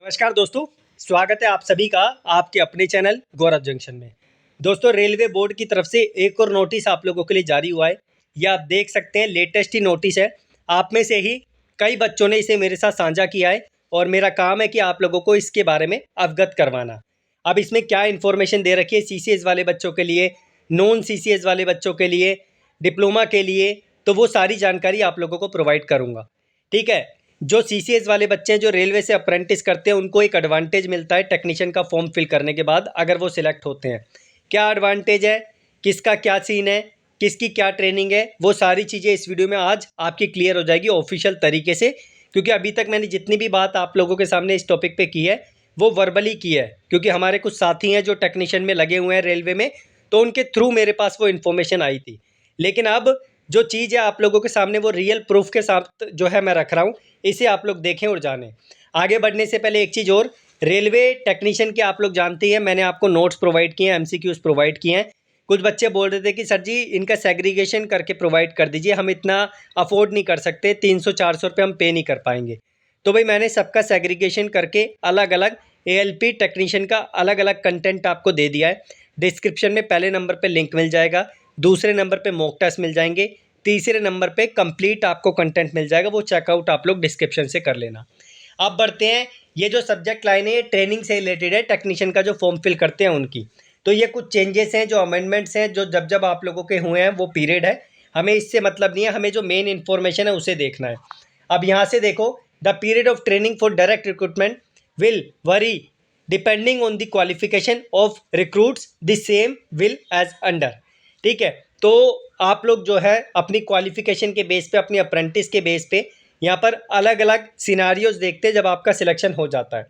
नमस्कार दोस्तों, स्वागत है आप सभी का आपके अपने चैनल गौरव जंक्शन में। दोस्तों, रेलवे बोर्ड की तरफ से एक और नोटिस आप लोगों के लिए जारी हुआ है। यह आप देख सकते हैं, लेटेस्ट ही नोटिस है। आप में से ही कई बच्चों ने इसे मेरे साथ साझा किया है और मेरा काम है कि आप लोगों को इसके बारे में अवगत करवाना। अब इसमें क्या इन्फॉर्मेशन दे रखी है सीसीएस वाले बच्चों के लिए, नॉन सीसीएस वाले बच्चों के लिए, डिप्लोमा के लिए, तो वो सारी जानकारी आप लोगों को प्रोवाइड करूँगा। ठीक है। जो सीसीएस वाले बच्चे हैं, जो रेलवे से अप्रेंटिस करते हैं, उनको एक एडवांटेज मिलता है टेक्नीशियन का फॉर्म फिल करने के बाद, अगर वो सिलेक्ट होते हैं। क्या एडवांटेज है, किसका क्या सीन है, किसकी क्या ट्रेनिंग है, वो सारी चीज़ें इस वीडियो में आज आपकी क्लियर हो जाएगी ऑफिशियल तरीके से। क्योंकि अभी तक मैंने जितनी भी बात आप लोगों के सामने इस टॉपिक पे की है वो वर्बली की है, क्योंकि हमारे कुछ साथी हैं जो टेक्नीशियन में लगे हुए हैं रेलवे में, तो उनके थ्रू मेरे पास वो इन्फॉर्मेशन आई थी। लेकिन अब जो चीज़ है आप लोगों के सामने वो रियल प्रूफ के साथ जो है मैं रख रहा हूँ, इसे आप लोग देखें और जानें। आगे बढ़ने से पहले एक चीज़ और, रेलवे टेक्नीशियन के आप लोग जानते हैं, मैंने आपको नोट्स प्रोवाइड किए हैं, एमसीक्यूज प्रोवाइड किए हैं। कुछ बच्चे बोल रहे थे कि सर जी इनका सेग्रीगेशन करके प्रोवाइड कर दीजिए, हम इतना अफोर्ड नहीं कर सकते, 300-400 रुपये हम पे नहीं कर पाएंगे। तो भाई मैंने सबका सेग्रीगेशन करके अलग अलग एएलपी टेक्नीशियन का अलग अलग कंटेंट आपको दे दिया है। डिस्क्रिप्शन में पहले नंबर पे लिंक मिल जाएगा, दूसरे नंबर पे मॉक टेस्ट मिल जाएंगे, तीसरे नंबर पे कंप्लीट आपको कंटेंट मिल जाएगा, वो चेकआउट आप लोग डिस्क्रिप्शन से कर लेना। अब बढ़ते हैं, ये जो सब्जेक्ट लाइन है ये ट्रेनिंग से रिलेटेड है, टेक्नीशियन का जो फॉर्म फिल करते हैं उनकी। तो ये कुछ चेंजेस हैं, जो अमेंडमेंट्स हैं, जो जब जब आप लोगों के हुए हैं वो पीरियड है, हमें इससे मतलब नहीं है, हमें जो मेन इन्फॉर्मेशन है उसे देखना है। अब यहाँ से देखो, the period of training for direct recruitment will vary depending on the qualification of recruits the same will as under. ठीक है। तो आप लोग जो है अपनी क्वालिफिकेशन के बेस पे, अपनी अप्रेंटिस के बेस पे यहाँ पर अलग अलग सिनारियोज देखते हैं जब आपका सिलेक्शन हो जाता है।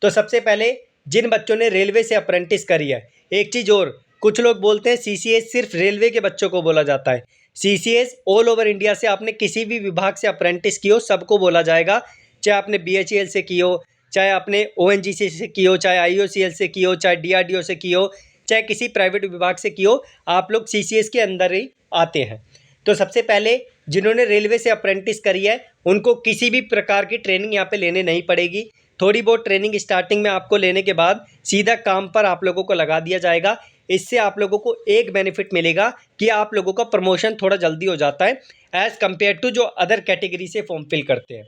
तो सबसे पहले जिन बच्चों ने रेलवे से अप्रेंटिस करी है, एक चीज़ और, कुछ लोग बोलते हैं सीसीएस सिर्फ रेलवे के बच्चों को बोला जाता है। सीसीएस ऑल ओवर इंडिया से आपने किसी भी विभाग से अप्रेंटिस की हो सबको बोला जाएगा, चाहे आपने बीएचईएल से की हो, चाहे आपने ओएनजीसी से की हो, चाहे आईओसीएल से की हो, चाहे डीआरडीओ से की हो, चाहे किसी प्राइवेट विभाग से की हो, आप लोग सीसीएस के अंदर ही आते हैं। तो सबसे पहले जिन्होंने रेलवे से अप्रेंटिस करी है उनको किसी भी प्रकार की ट्रेनिंग यहाँ पे लेने नहीं पड़ेगी। थोड़ी बहुत ट्रेनिंग स्टार्टिंग में आपको लेने के बाद सीधा काम पर आप लोगों को लगा दिया जाएगा। इससे आप लोगों को एक बेनिफिट मिलेगा कि आप लोगों का प्रमोशन थोड़ा जल्दी हो जाता है एज़ कम्पेयर टू जो अदर कैटेगरी से फॉर्म फिल करते हैं।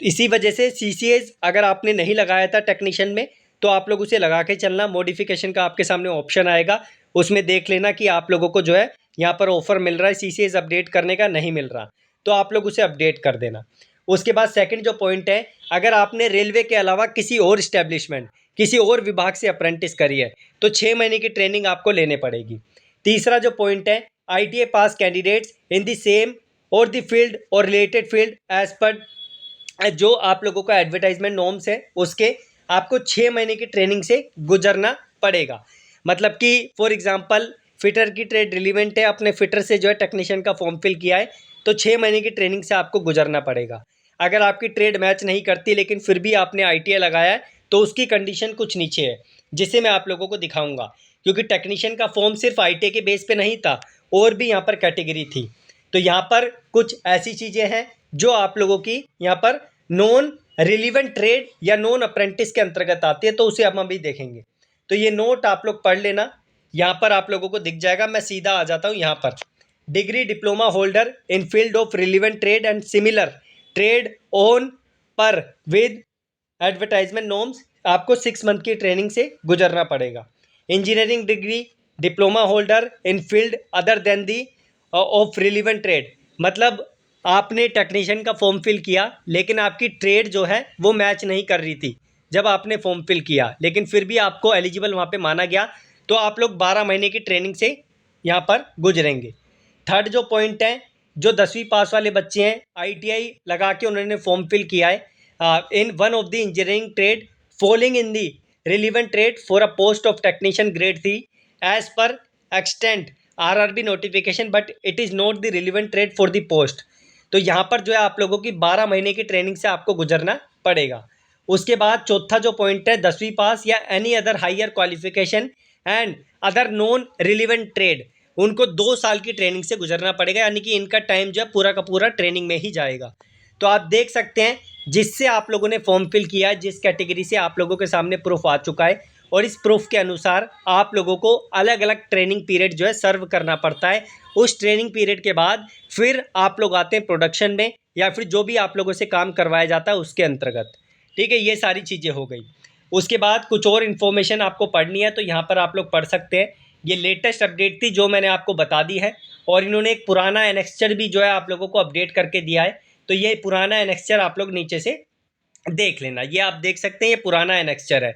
इसी वजह से सीसीएस अगर आपने नहीं लगाया था टेक्नीशियन में, तो आप लोग उसे लगा के चलना। मॉडिफिकेशन का आपके सामने ऑप्शन आएगा, उसमें देख लेना कि आप लोगों को जो है यहाँ पर ऑफर मिल रहा है सीसीएस अपडेट करने का, नहीं मिल रहा तो आप लोग उसे अपडेट कर देना। उसके बाद सेकंड जो पॉइंट है, अगर आपने रेलवे के अलावा किसी और इस्टेब्लिशमेंट, किसी और विभाग से अप्रेंटिस करी है तो 6 महीने की ट्रेनिंग आपको लेने पड़ेगी। तीसरा जो पॉइंट है, ITI pass candidates in the same और द फील्ड और रिलेटेड फील्ड एज पर जो आप लोगों का एडवर्टाइजमेंट नॉर्म्स है उसके आपको 6 महीने की ट्रेनिंग से गुजरना पड़ेगा। मतलब कि फॉर एग्जांपल फिटर की ट्रेड रिलीवेंट है, अपने फिटर से जो है टेक्नीशियन का फॉर्म फिल किया है तो 6 महीने की ट्रेनिंग से आपको गुजरना पड़ेगा। अगर आपकी ट्रेड मैच नहीं करती लेकिन फिर भी आपने आईटीआई लगाया है तो उसकी कंडीशन कुछ नीचे है, जिसे मैं आप लोगों को दिखाऊंगा। क्योंकि टेक्नीशियन का फॉर्म सिर्फ आईटीआई के बेस पे नहीं था, और भी यहाँ पर कैटेगरी थी। तो यहाँ पर कुछ ऐसी चीज़ें हैं जो आप लोगों की यहाँ पर नॉन रिलीवेंट ट्रेड या नॉन अप्रेंटिस के अंतर्गत आती है, तो उसे हम अभी देखेंगे। तो ये नोट आप लोग पढ़ लेना, यहाँ पर आप लोगों को दिख जाएगा। मैं सीधा आ जाता हूँ यहाँ पर, degree diploma holder in field of relevant trade and similar trade on पर विद एडवर्टाइजमेंट नॉर्म्स, आपको 6 मंथ की ट्रेनिंग से गुजरना पड़ेगा। Engineering degree diploma holder in field other than the of relevant trade, मतलब आपने टेक्नीशियन का फॉर्म फिल किया लेकिन आपकी ट्रेड जो है वो मैच नहीं कर रही थी जब आपने फॉर्म फिल किया, लेकिन फिर भी आपको एलिजिबल वहाँ पे माना गया, तो आप लोग 12 महीने की ट्रेनिंग से यहाँ पर गुजरेंगे। थर्ड जो पॉइंट है, जो 10वीं पास वाले बच्चे हैं, आईटीआई लगा के उन्होंने फॉर्म फिल किया है in one of the engineering trade following in the relevant trade for a post of technician grade 3 as per extant RRB notification but it is not the relevant trade for the post. तो यहाँ पर जो है आप लोगों की 12 महीने की ट्रेनिंग से आपको गुजरना पड़ेगा। उसके बाद चौथा जो पॉइंट है, 10वीं पास या any other higher qualification and other non relevant trade, उनको 2 साल की ट्रेनिंग से गुजरना पड़ेगा, यानी कि इनका टाइम जो है पूरा का पूरा ट्रेनिंग में ही जाएगा। तो आप देख सकते हैं जिससे आप लोगों ने फॉर्म फिल किया है, जिस कैटेगरी से आप लोगों के सामने प्रूफ आ चुका है, और इस प्रूफ के अनुसार आप लोगों को अलग अलग ट्रेनिंग पीरियड जो है सर्व करना पड़ता है। उस ट्रेनिंग पीरियड के बाद फिर आप लोग आते हैं प्रोडक्शन में, या फिर जो भी आप लोगों से काम करवाया जाता है उसके अंतर्गत। ठीक है, ये सारी चीज़ें हो गई। उसके बाद कुछ और इन्फॉर्मेशन आपको पढ़नी है तो यहाँ पर आप लोग पढ़ सकते हैं। ये लेटेस्ट अपडेट थी जो मैंने आपको बता दी है, और इन्होंने एक पुराना एनेक्स्चर भी जो है आप लोगों को अपडेट करके दिया है। तो ये पुराना एनेक्स्चर आप लोग नीचे से देख लेना। ये आप देख सकते हैं, ये पुराना एनेक्स्चर है,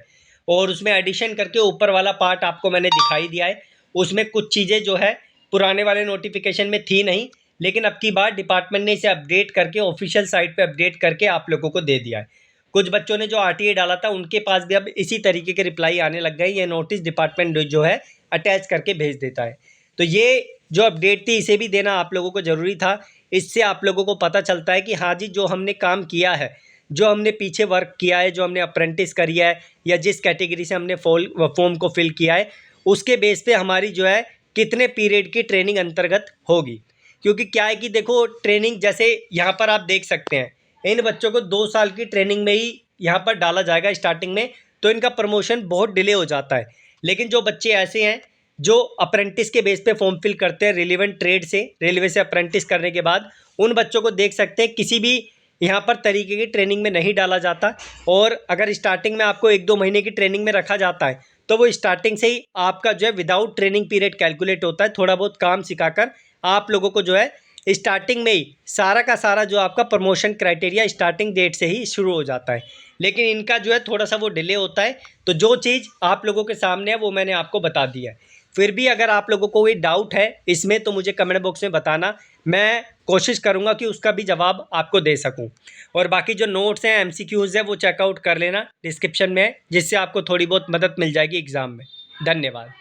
और उसमें एडिशन करके ऊपर वाला पार्ट आपको मैंने दिखाई दिया है। उसमें कुछ चीज़ें जो है पुराने वाले नोटिफिकेशन में थी नहीं, लेकिन अब की बार डिपार्टमेंट ने इसे अपडेट करके ऑफिशियल साइट पे अपडेट करके आप लोगों को दे दिया है। कुछ बच्चों ने जो RTA डाला था उनके पास भी अब इसी तरीके के रिप्लाई आने लग गए। ये नोटिस डिपार्टमेंट जो है अटैच करके भेज देता है। तो ये जो अपडेट थी इसे भी देना आप लोगों को ज़रूरी था। इससे आप लोगों को पता चलता है कि हाँ जी, जो हमने काम किया है, जो हमने पीछे वर्क किया है, जो हमने अप्रेंटिस करी है, या जिस कैटेगरी से हमने फॉर्म को फिल किया है, उसके बेस पे हमारी जो है कितने पीरियड की ट्रेनिंग अंतर्गत होगी। क्योंकि क्या है कि देखो, ट्रेनिंग जैसे यहाँ पर आप देख सकते हैं, इन बच्चों को 2 साल की ट्रेनिंग में ही यहाँ पर डाला जाएगा स्टार्टिंग में, तो इनका प्रमोशन बहुत डिले हो जाता है। लेकिन जो बच्चे ऐसे हैं जो अप्रेंटिस के बेस पे फॉर्म फिल करते हैं रिलेवेंट ट्रेड से, रेलवे से अप्रेंटिस करने के बाद, उन बच्चों को देख सकते हैं किसी भी यहाँ पर तरीके की ट्रेनिंग में नहीं डाला जाता। और अगर स्टार्टिंग में आपको 1-2 महीने की ट्रेनिंग में रखा जाता है तो वो स्टार्टिंग से ही आपका जो है विदाउट ट्रेनिंग पीरियड कैलकुलेट होता है। थोड़ा बहुत काम सिखाकर आप लोगों को जो है स्टार्टिंग में ही सारा का सारा जो आपका प्रमोशन क्राइटेरिया स्टार्टिंग डेट से ही शुरू हो जाता है। लेकिन इनका जो है थोड़ा सा वो डिले होता है। तो जो चीज़ आप लोगों के सामने है वो मैंने आपको बता दिया है। फिर भी अगर आप लोगों को कोई डाउट है इसमें तो मुझे कमेंट बॉक्स में बताना, मैं कोशिश करूंगा कि उसका भी जवाब आपको दे सकूं। और बाकी जो नोट्स हैं, MCQs है, वो चेकआउट कर लेना डिस्क्रिप्शन में, जिससे आपको थोड़ी बहुत मदद मिल जाएगी एग्ज़ाम में। धन्यवाद।